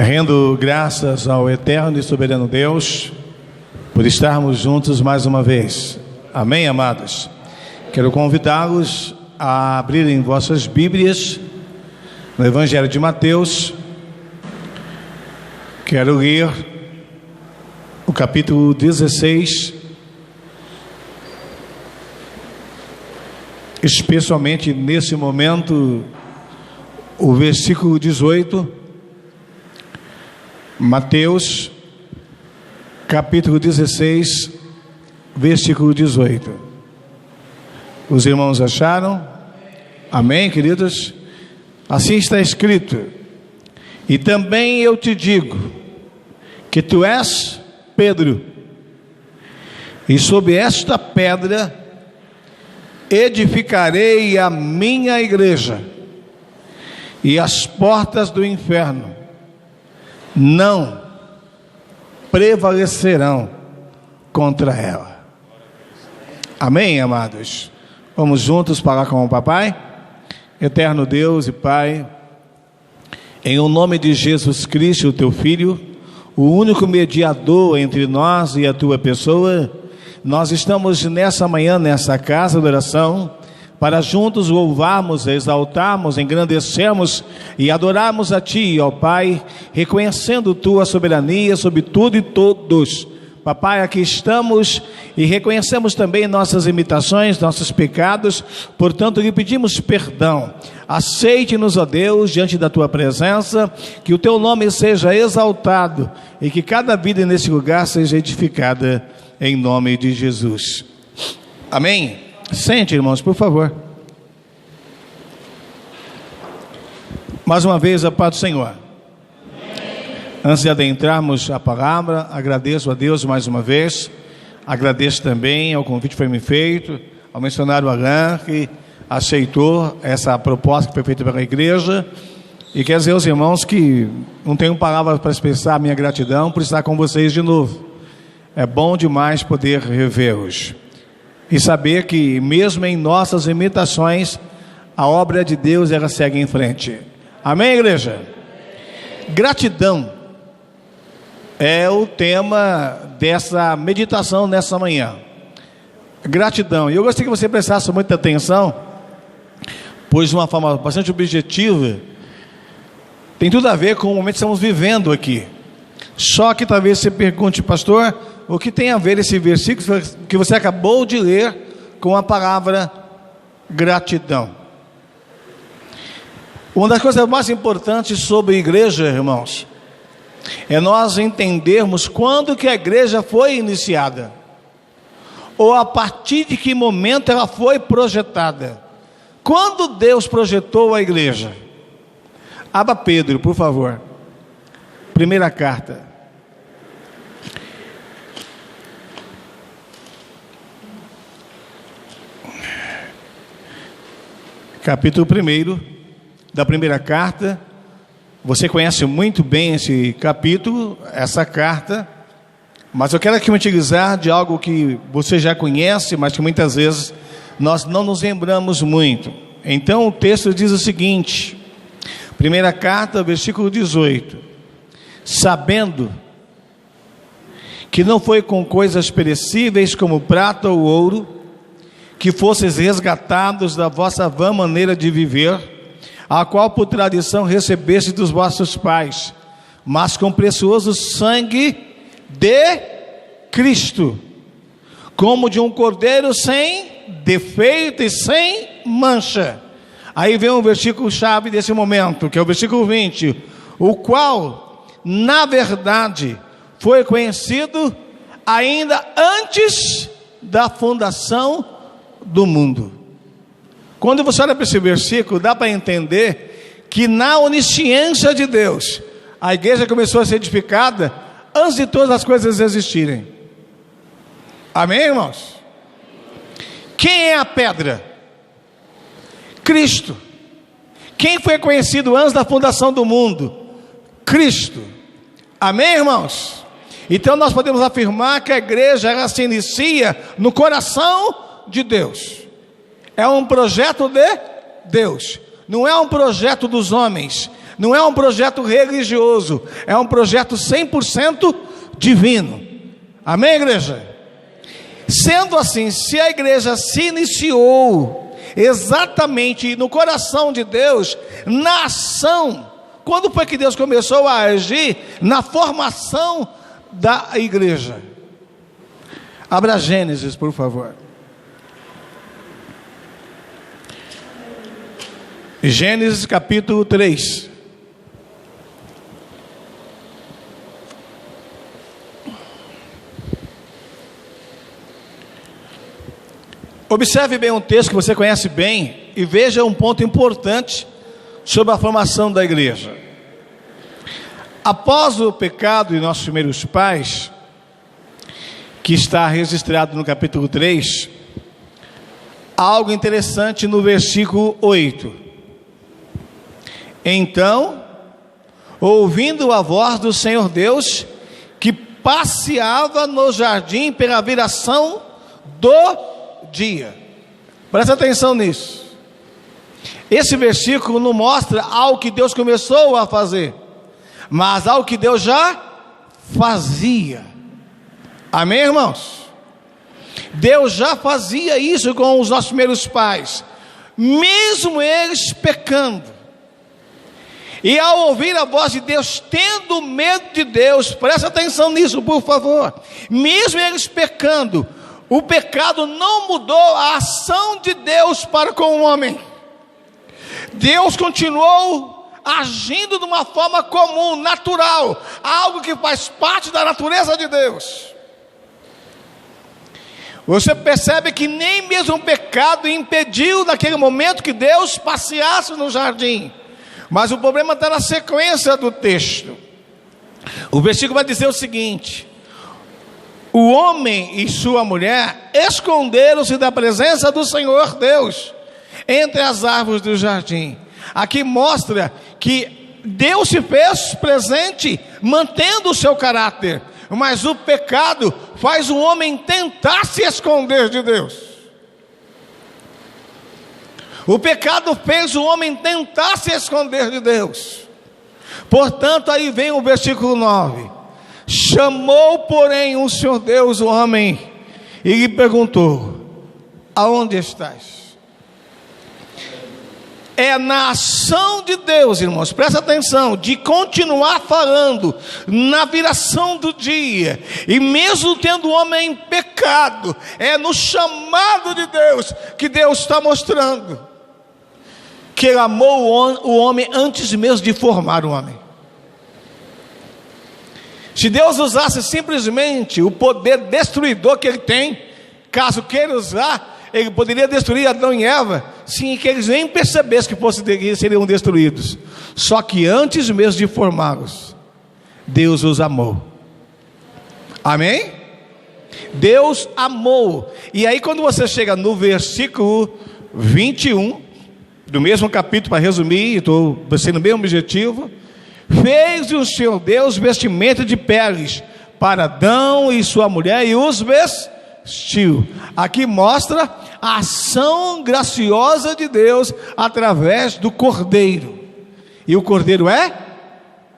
Rendo graças ao eterno e soberano Deus por estarmos juntos mais uma vez. Amém, amados? Quero convidá-los a abrirem vossas Bíblias no Evangelho de Mateus. Quero ler o capítulo 16, especialmente nesse momento, o versículo 18. Mateus, capítulo 16, versículo 18. Os irmãos acharam? Amém, queridos? Assim está escrito: e também eu te digo que tu és Pedro, e sobre esta pedra edificarei a minha igreja, e as portas do inferno não prevalecerão contra ela. Amém, amados? Vamos juntos falar com o papai? Eterno Deus e Pai, em o nome de Jesus Cristo, o teu Filho, o único mediador entre nós e a tua pessoa, nós estamos nessa manhã, nessa casa de oração, para juntos louvarmos, exaltarmos, engrandecermos e adorarmos a Ti, ó Pai, reconhecendo Tua soberania sobre tudo e todos. Papai, aqui estamos e reconhecemos também nossas imitações, nossos pecados, portanto lhe pedimos perdão. Aceite-nos, ó Deus, diante da Tua presença, que o Teu nome seja exaltado e que cada vida nesse lugar seja edificada em nome de Jesus. Amém? Sente, irmãos, por favor. Mais uma vez, a paz do Senhor. Antes de adentrarmos a palavra, agradeço a Deus mais uma vez. Agradeço também ao convite que foi me feito, ao missionário Alain, que aceitou essa proposta que foi feita pela igreja. E quero dizer aos irmãos que não tenho palavras para expressar a minha gratidão por estar com vocês de novo. É bom demais poder revê-los e saber que mesmo em nossas imitações, a obra de Deus ela segue em frente. Amém, igreja? Gratidão é o tema dessa meditação nessa manhã. Gratidão. E eu gostaria que você prestasse muita atenção, pois de uma forma bastante objetiva, tem tudo a ver com o momento que estamos vivendo aqui. Só que talvez você pergunte, pastor, o que tem a ver esse versículo que você acabou de ler com a palavra gratidão? Uma das coisas mais importantes sobre a igreja, irmãos, é nós entendermos quando que a igreja foi iniciada, ou a partir de que momento ela foi projetada. Quando Deus projetou a igreja? Abra Pedro, por favor. Primeira carta. Capítulo 1 da primeira carta. Você conhece muito bem esse capítulo, essa carta, mas eu quero aqui me utilizar de algo que você já conhece, mas que muitas vezes nós não nos lembramos muito. Então o texto diz o seguinte, primeira carta, versículo 18: sabendo que não foi com coisas perecíveis como prata ou ouro, que fosseis resgatados da vossa vã maneira de viver, a qual por tradição recebeste dos vossos pais, mas com precioso sangue de Cristo, como de um cordeiro sem defeito e sem mancha. Aí vem o versículo chave desse momento, que é o versículo 20, o qual, na verdade, foi conhecido ainda antes da fundação do mundo. Quando você olha para esse versículo, dá para entender que na onisciência de Deus, a igreja começou a ser edificada antes de todas as coisas existirem. Amém, irmãos? Quem é a pedra? Cristo. Quem foi conhecido antes da fundação do mundo? Cristo. Amém, irmãos? Então nós podemos afirmar que a igreja ela se inicia no coração de Deus. É um projeto de Deus, não é um projeto dos homens. não é um projeto religioso, é um projeto 100% divino. Amém, igreja? Sendo assim, se a igreja se iniciou exatamente no coração de Deus, na ação, quando foi que Deus começou a agir na formação da igreja? Abra Gênesis, por favor. Gênesis capítulo 3. Observe bem um texto que você conhece bem e veja um ponto importante sobre a formação da igreja. Após o pecado de nossos primeiros pais, que está registrado no capítulo 3, há algo interessante no versículo 8. Então, ouvindo a voz do Senhor Deus, que passeava no jardim pela viração do dia. Presta atenção nisso. Esse versículo não mostra algo que Deus começou a fazer, mas algo que Deus já fazia. Amém, irmãos? Deus já fazia isso com os nossos primeiros pais, mesmo eles pecando. E ao ouvir a voz de Deus, tendo medo de Deus, presta atenção nisso, por favor. Mesmo eles pecando, o pecado não mudou a ação de Deus para com o homem. Deus continuou agindo de uma forma comum, natural, algo que faz parte da natureza de Deus. Você percebe que nem mesmo o pecado impediu naquele momento que Deus passeasse no jardim. Mas o problema está na sequência do texto. O versículo vai dizer o seguinte: o homem e sua mulher esconderam-se da presença do Senhor Deus entre as árvores do jardim. Aqui mostra que Deus se fez presente, mantendo o seu caráter, mas o pecado faz o homem tentar se esconder de Deus. O pecado fez o homem tentar se esconder de Deus. Portanto, aí vem o versículo 9. Chamou, porém, o Senhor Deus o homem e lhe perguntou: aonde estás? É na ação de Deus, irmãos, presta atenção, de continuar falando na viração do dia, e mesmo tendo o homem em pecado, é no chamado de Deus que Deus está mostrando que Ele amou o homem antes mesmo de formar o homem. Se Deus usasse simplesmente o poder destruidor que Ele tem, caso queira usar, Ele poderia destruir Adão e Eva, sem que eles nem percebessem que seriam destruídos. Só que antes mesmo de formá-los, Deus os amou. Amém? Deus amou. E aí quando você chega no versículo 21, do mesmo capítulo, para resumir, estou sendo bem objetivo: fez o Senhor Deus vestimenta de peles para Adão e sua mulher e os vestiu. Aqui mostra a ação graciosa de Deus através do Cordeiro. E o Cordeiro é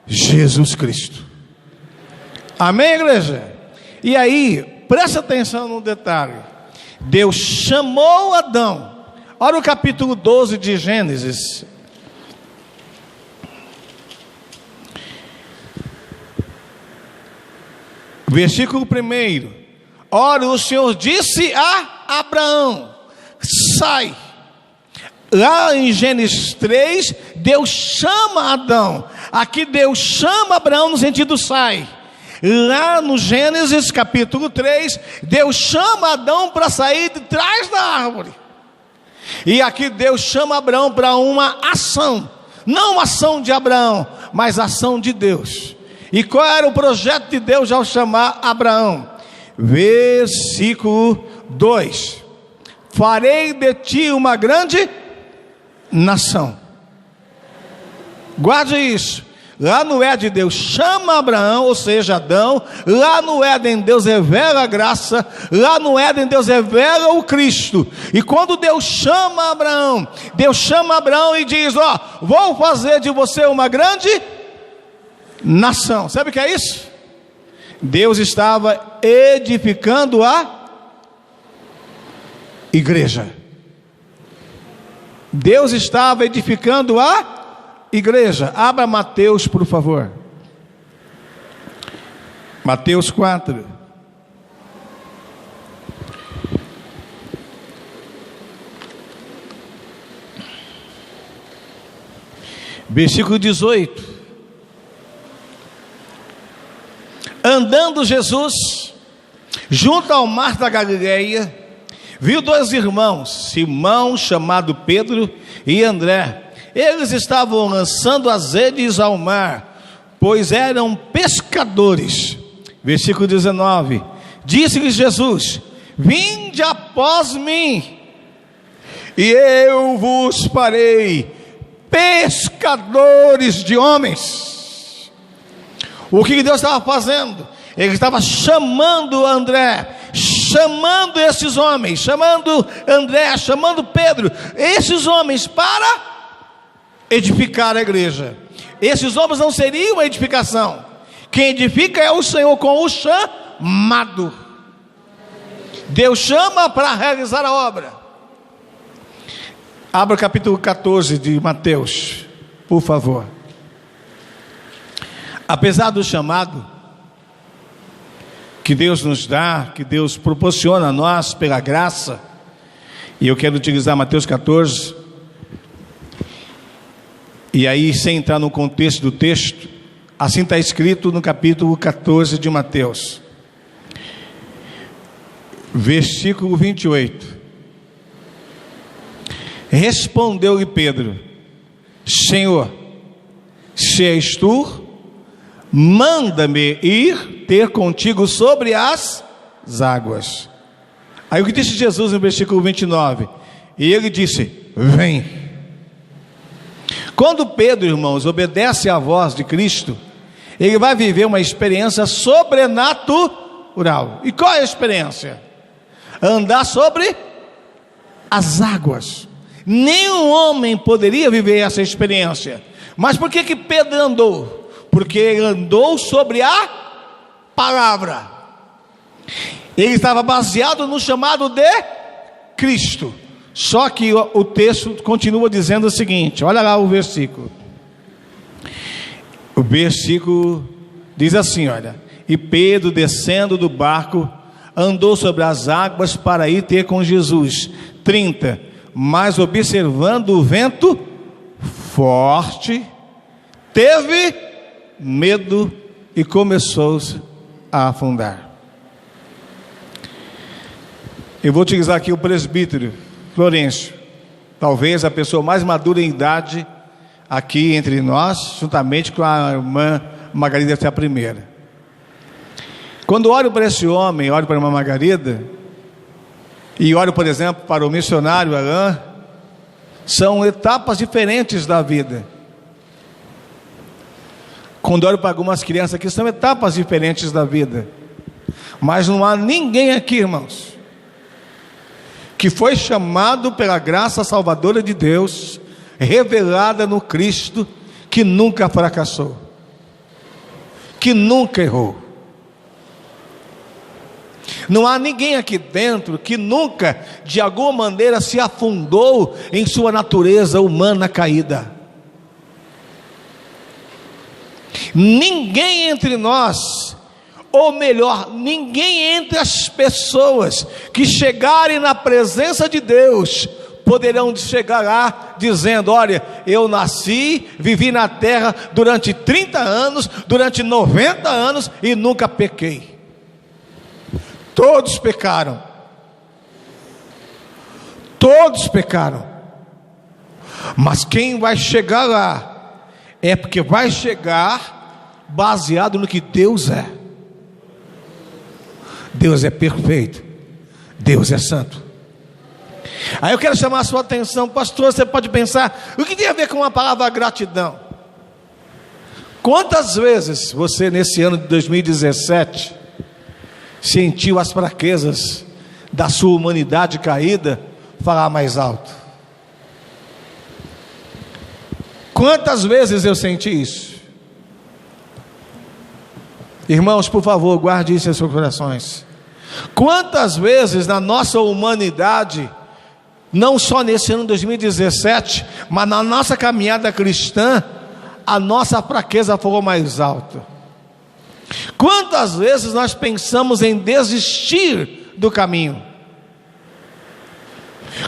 Jesus Cristo. Amém, igreja? E aí, presta atenção num detalhe. Deus chamou Adão. Olha o capítulo 12 de Gênesis. Versículo 1. Ora, o Senhor disse a Abraão: sai. Lá em Gênesis 3, Deus chama Adão. Aqui Deus chama Abraão no sentido sai. Lá no Gênesis capítulo 3, Deus chama Adão para sair de trás da árvore. E aqui Deus chama Abraão para uma ação. Não uma ação de Abraão, mas ação de Deus. E qual era o projeto de Deus ao chamar Abraão? Versículo 2: farei de ti uma grande nação. Guarde isso. Lá no Éden Deus chama Abraão, ou seja, Adão. Lá no Éden Deus revela a graça. Lá no Éden Deus revela o Cristo. E quando Deus chama Abraão, Deus chama Abraão e diz: ó, vou fazer de você uma grande nação. Sabe o que é isso? Deus estava edificando a igreja. Deus estava edificando a igreja. Abra Mateus, por favor. Mateus 4. Versículo 18. Andando Jesus junto ao mar da Galileia, viu dois irmãos, Simão, chamado Pedro, e André. Eles estavam lançando as redes ao mar, pois eram pescadores. Versículo 19. Disse-lhes Jesus: vinde após mim, e eu vos farei pescadores de homens. O que Deus estava fazendo? Ele estava chamando André, chamando esses homens, chamando André, chamando Pedro, esses homens para edificar a igreja. Esses homens não seriam uma edificação. Quem edifica é o Senhor com o chamado. Deus chama para realizar a obra. Abra o capítulo 14 de Mateus, por favor. Apesar do chamado que Deus nos dá, que Deus proporciona a nós pela graça, e eu quero utilizar Mateus 14, e aí sem entrar no contexto do texto, assim está escrito no capítulo 14 de Mateus, versículo 28. Respondeu-lhe Pedro: Senhor, se és tu, manda-me ir ter contigo sobre as águas. Aí o que disse Jesus no versículo 29? E ele disse: vem. Quando Pedro, irmãos, obedece à voz de Cristo, ele vai viver uma experiência sobrenatural. E qual é a experiência? Andar sobre as águas. Nenhum homem poderia viver essa experiência. Mas por que Pedro andou? Porque ele andou sobre a palavra. Ele estava baseado no chamado de Cristo. Só que o texto continua dizendo o seguinte, olha lá o versículo. O versículo diz assim, olha: e Pedro, descendo do barco, andou sobre as águas para ir ter com Jesus. 30. Mas observando o vento forte, teve medo e começou a afundar. Eu vou utilizar aqui o presbítero Florencio, talvez a pessoa mais madura em idade aqui entre nós, juntamente com a irmã Margarida, que é a primeira. Quando olho para esse homem, olho para a irmã Margarida, e olho, por exemplo, para o missionário Alain, são etapas diferentes da vida. Quando olho para algumas crianças aqui, são etapas diferentes da vida. Mas não há ninguém aqui, irmãos, que foi chamado pela graça salvadora de Deus, revelada no Cristo, que nunca fracassou, que nunca errou. Não há ninguém aqui dentro que nunca, de alguma maneira, se afundou em sua natureza humana caída. Ninguém entre nós, ou melhor, ninguém entre as pessoas que chegarem na presença de Deus, poderão chegar lá dizendo: olha, eu nasci, vivi na terra durante 30 anos, durante 90 anos e nunca pequei. Todos pecaram. Todos pecaram. Mas quem vai chegar lá é porque vai chegar baseado no que Deus é. Deus é perfeito. Deus é santo. Aí eu quero chamar a sua atenção, pastor. Você pode pensar: o que tem a ver com a palavra gratidão? Quantas vezes você, nesse ano de 2017, sentiu as fraquezas da sua humanidade caída falar mais alto? Quantas vezes eu senti isso? Irmãos, por favor, guarde isso em seus corações. Quantas vezes na nossa humanidade, não só nesse ano de 2017, mas na nossa caminhada cristã, a nossa fraqueza falou mais alto? Quantas vezes nós pensamos em desistir do caminho?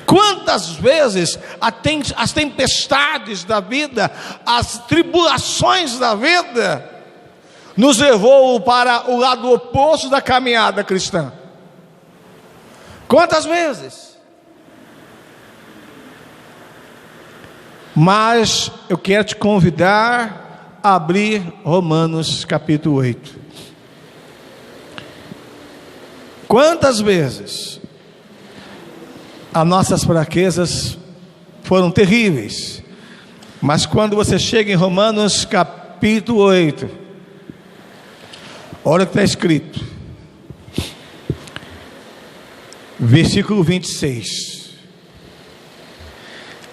Quantas vezes as tempestades da vida, as tribulações da vida, nos levou para o lado oposto da caminhada cristã? Quantas vezes? Mas eu quero te convidar a abrir Romanos capítulo 8. Quantas vezes as nossas fraquezas foram terríveis, mas quando você chega em Romanos capítulo 8, olha o que está escrito, versículo 26: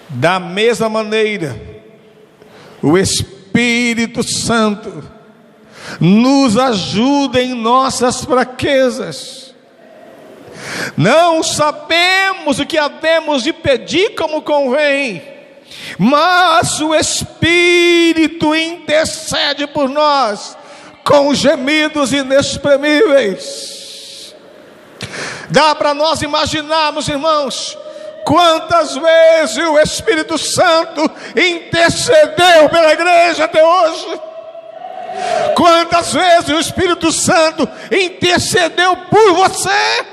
da mesma maneira, o Espírito Santo nos ajuda em nossas fraquezas. Não sabemos o que havemos de pedir como convém, mas o Espírito intercede por nós com gemidos inexprimíveis. Dá para nós imaginarmos, irmãos, quantas vezes o Espírito Santo intercedeu pela igreja até hoje. Quantas vezes o Espírito Santo intercedeu por você.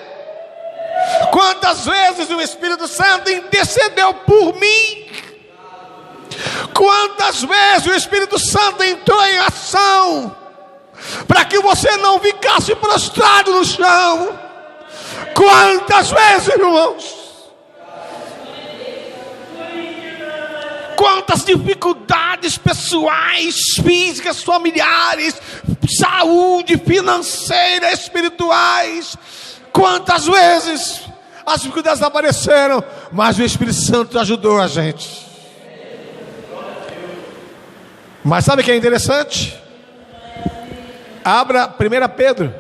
Quantas vezes o Espírito Santo intercedeu por mim. Quantas vezes o Espírito Santo entrou em ação para que você não ficasse prostrado no chão. Quantas vezes, irmãos? Quantas dificuldades pessoais, físicas, familiares, saúde, financeira, espirituais. Quantas vezes as dificuldades apareceram, mas o Espírito Santo ajudou a gente. Mas sabe o que é interessante? Abra 1 Pedro.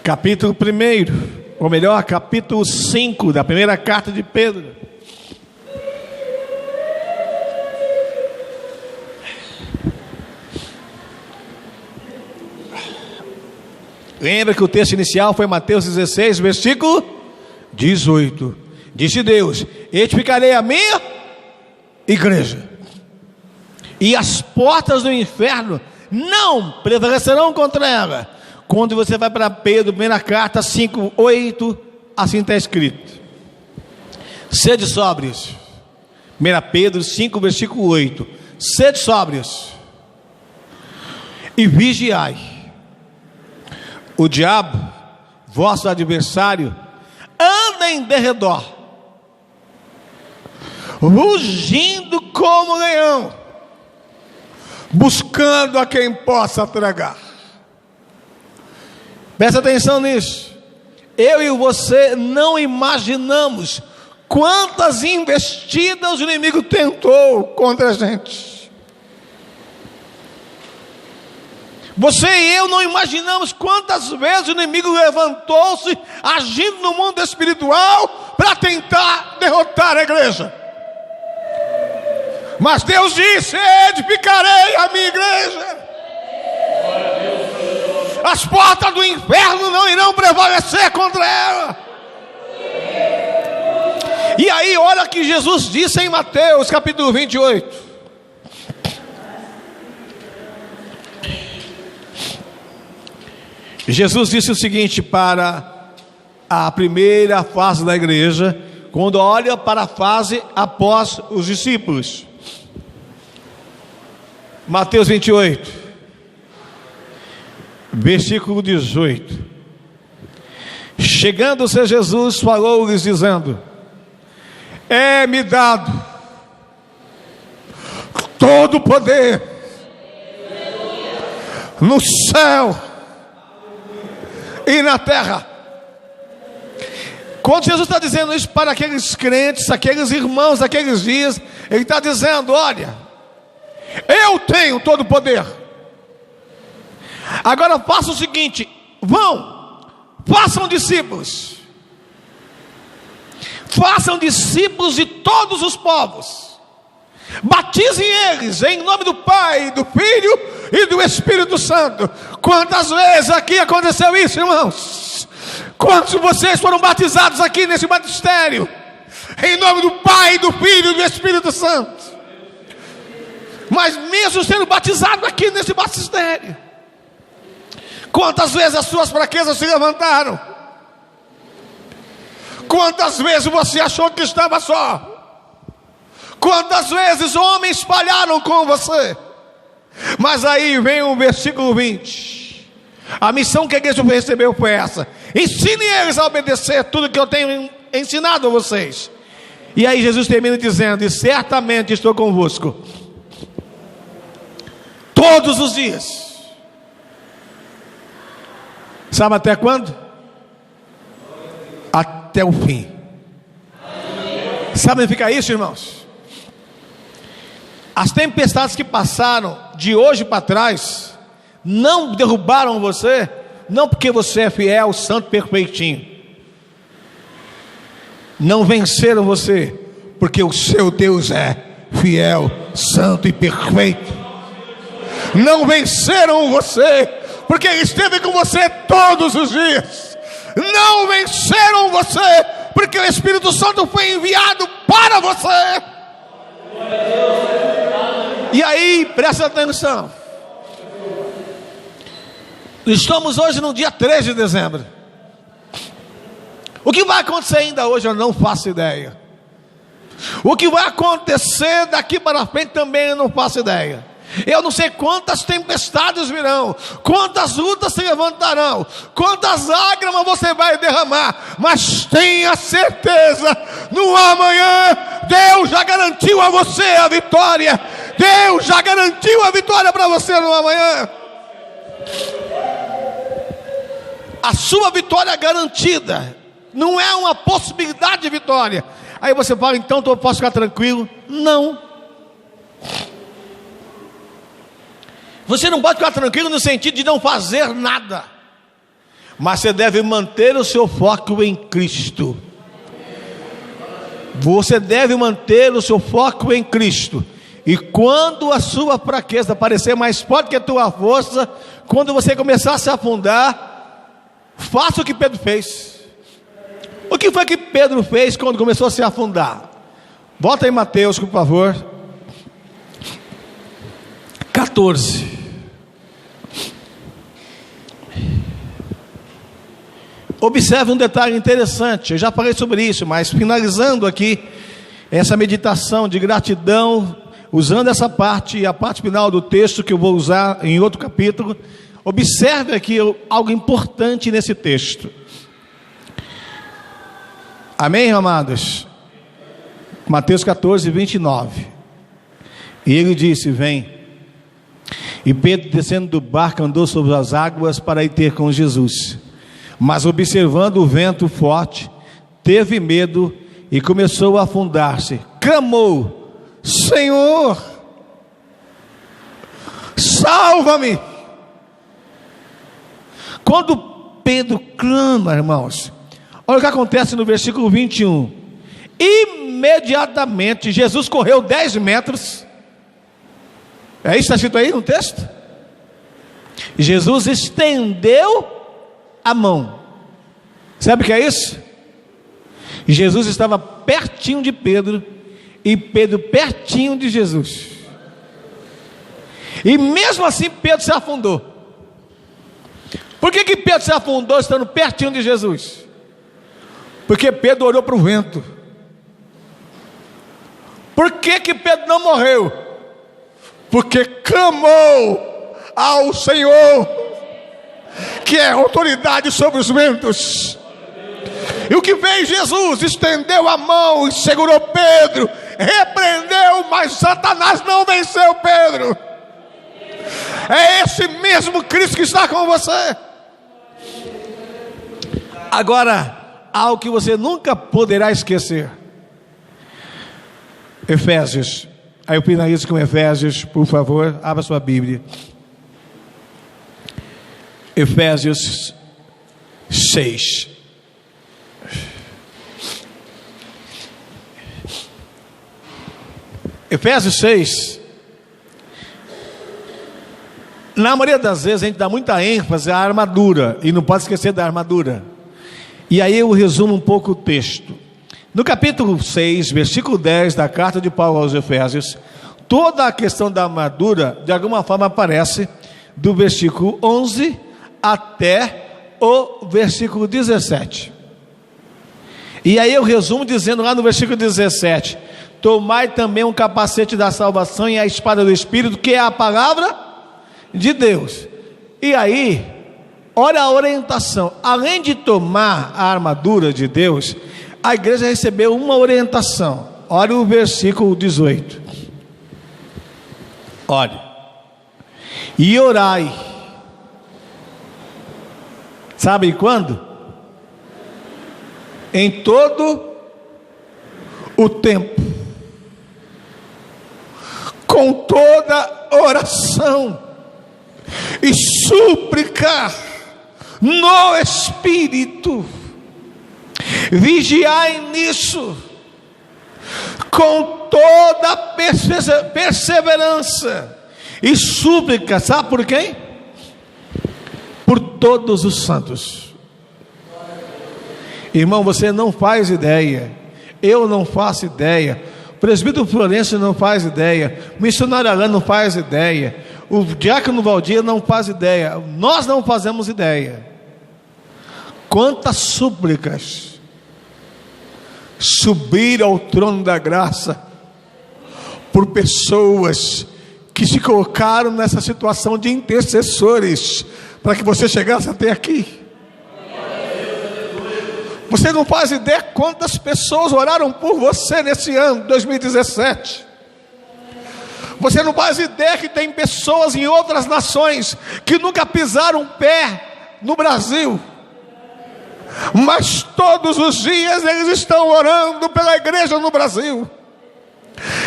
Capítulo 1, ou melhor, capítulo 5 da primeira carta de Pedro. Lembra que o texto inicial foi Mateus 16, versículo 18. Disse Deus: edificarei a minha igreja, e as portas do inferno não prevalecerão contra ela. Quando você vai para Pedro, primeira carta 5, 8, assim está escrito: sede sóbrios. 1 Pedro 5, versículo 8: sede sóbrios e vigiai. O diabo, vosso adversário, anda em derredor, rugindo como leão, buscando a quem possa tragar. Presta atenção nisso. Eu e você não imaginamos quantas investidas o inimigo tentou contra a gente. Você e eu não imaginamos quantas vezes o inimigo levantou-se, agindo no mundo espiritual, para tentar derrotar a igreja. Mas Deus disse: edificarei a minha igreja. As portas do inferno não irão prevalecer contra ela. E aí, olha o que Jesus disse em Mateus capítulo 28. Jesus disse o seguinte para a primeira fase da igreja, quando olha para a fase após os discípulos. Mateus 28, versículo 18. Chegando-se a Jesus, falou-lhes dizendo: é-me dado todo poder no céu e na terra. Quando Jesus está dizendo isso para aqueles crentes, aqueles irmãos, aqueles dias, Ele está dizendo: olha, eu tenho todo o poder. Agora faça o seguinte: façam discípulos. Façam discípulos de todos os povos. Batizem eles em nome do Pai, do Filho e do Espírito Santo. Quantas vezes aqui aconteceu isso, irmãos? Quantos de vocês foram batizados aqui nesse batistério? Em nome do Pai, do Filho e do Espírito Santo. Mas mesmo sendo batizado aqui nesse batistério, quantas vezes as suas fraquezas se levantaram? Quantas vezes você achou que estava só? Quantas vezes homens falharam com você? Mas aí vem o versículo 20. A missão que a igreja recebeu foi essa: ensine eles a obedecer tudo que eu tenho ensinado a vocês. E aí Jesus termina dizendo: e certamente estou convosco todos os dias. Sabe até quando? Até o fim. Sabe onde fica isso, irmãos? As tempestades que passaram de hoje para trás não derrubaram você, não porque você é fiel, santo, perfeitinho. Não venceram você porque o seu Deus é fiel, santo e perfeito. Não venceram você porque Ele esteve com você todos os dias. Não venceram você porque o Espírito Santo foi enviado para você. E aí, presta atenção. Estamos hoje no dia 3 de dezembro. O que vai acontecer ainda hoje eu não faço ideia. O que vai acontecer daqui para frente também eu não faço ideia. Eu não sei quantas tempestades virão, quantas lutas se levantarão, quantas lágrimas você vai derramar, mas tenha certeza, no amanhã Deus já garantiu a você a vitória. Deus já garantiu a vitória para você no amanhã. A sua vitória é garantida, não é uma possibilidade de vitória. Aí você fala: então eu posso ficar tranquilo? Não. Você não pode ficar tranquilo no sentido de não fazer nada, mas você deve manter o seu foco em Cristo. Você deve manter o seu foco em Cristo. E quando a sua fraqueza parecer mais forte que a tua força, quando você começar a se afundar, faça o que Pedro fez. O que foi que Pedro fez quando começou a se afundar? Volta aí Mateus, por favor, 14. Observe um detalhe interessante. Eu já falei sobre isso, mas finalizando aqui essa meditação de gratidão, usando essa parte e a parte final do texto que eu vou usar em outro capítulo, observe aqui algo importante nesse texto. Amém, amados? Mateus 14, 29. E ele disse: vem. E Pedro, descendo do barco, andou sobre as águas para ir ter com Jesus. Mas observando o vento forte, teve medo e começou a afundar-se. Clamou: Senhor, salva-me. Quando Pedro clama, irmãos, olha o que acontece no versículo 21. Imediatamente Jesus correu 10 metros. É isso que está escrito aí no texto? Jesus estendeu a mão. Sabe o que é isso? Jesus estava pertinho de Pedro e Pedro pertinho de Jesus. E mesmo assim Pedro se afundou. Por que Pedro se afundou estando pertinho de Jesus? Porque Pedro olhou para o vento. Por que Pedro não morreu? Porque clamou ao Senhor, que é autoridade sobre os ventos. E o que fez Jesus? Estendeu a mão e segurou Pedro, repreendeu, mas mas Satanás não venceu Pedro. É esse mesmo Cristo que está com você. Agora, algo que você nunca poderá esquecer. Efésios. Aí eu finalizo com Efésios, por favor, abra sua Bíblia. Efésios 6. Efésios 6. Na maioria das vezes a gente dá muita ênfase à armadura, e não pode esquecer da armadura. E aí eu resumo um pouco o texto. No capítulo 6, versículo 10 da carta de Paulo aos Efésios, toda a questão da armadura, de alguma forma aparece do versículo 11 até o versículo 17. E aí eu resumo dizendo lá no versículo 17: tomai também um capacete da salvação e a espada do Espírito, que é a palavra de Deus. E aí, olha a orientação. Além de tomar a armadura de Deus, a igreja recebeu uma orientação. Olha o versículo 18. Olha: e orai. Sabe quando? Em todo o tempo, com toda oração e súplica no Espírito, vigiai nisso, com toda perseverança e súplica. Sabe por quem? Por todos os santos. Irmão, você não faz ideia, eu não faço ideia, o presbítero Florencio não faz ideia, o missionário Alain não faz ideia, o diácono Valdir não faz ideia, nós não fazemos ideia. Quantas súplicas subiram ao trono da graça por pessoas que se colocaram nessa situação de intercessores para que você chegasse até aqui. Você não faz ideia quantas pessoas oraram por você nesse ano, 2017. Você não faz ideia que tem pessoas em outras nações que nunca pisaram um pé no Brasil, mas todos os dias eles estão orando pela igreja no Brasil.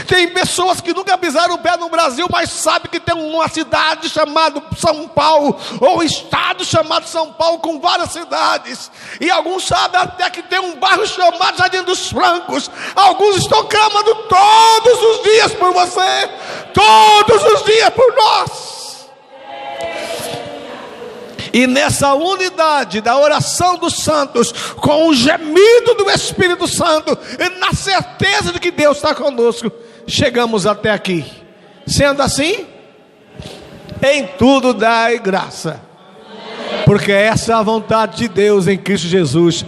Tem pessoas que nunca pisaram o pé no Brasil, mas sabem que tem uma cidade chamada São Paulo, ou um estado chamado São Paulo, com várias cidades, e alguns sabem até que tem um bairro chamado Jardim dos Francos. Alguns estão clamando todos os dias por você, todos os dias por nós. E nessa unidade da oração dos santos, com o gemido do Espírito Santo, e na certeza de que Deus está conosco, chegamos até aqui. Sendo assim, em tudo dai graça, porque essa é a vontade de Deus em Cristo Jesus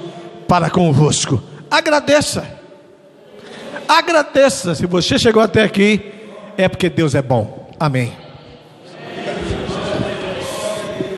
para convosco. Agradeça. Agradeça. Se você chegou até aqui, é porque Deus é bom. Amém.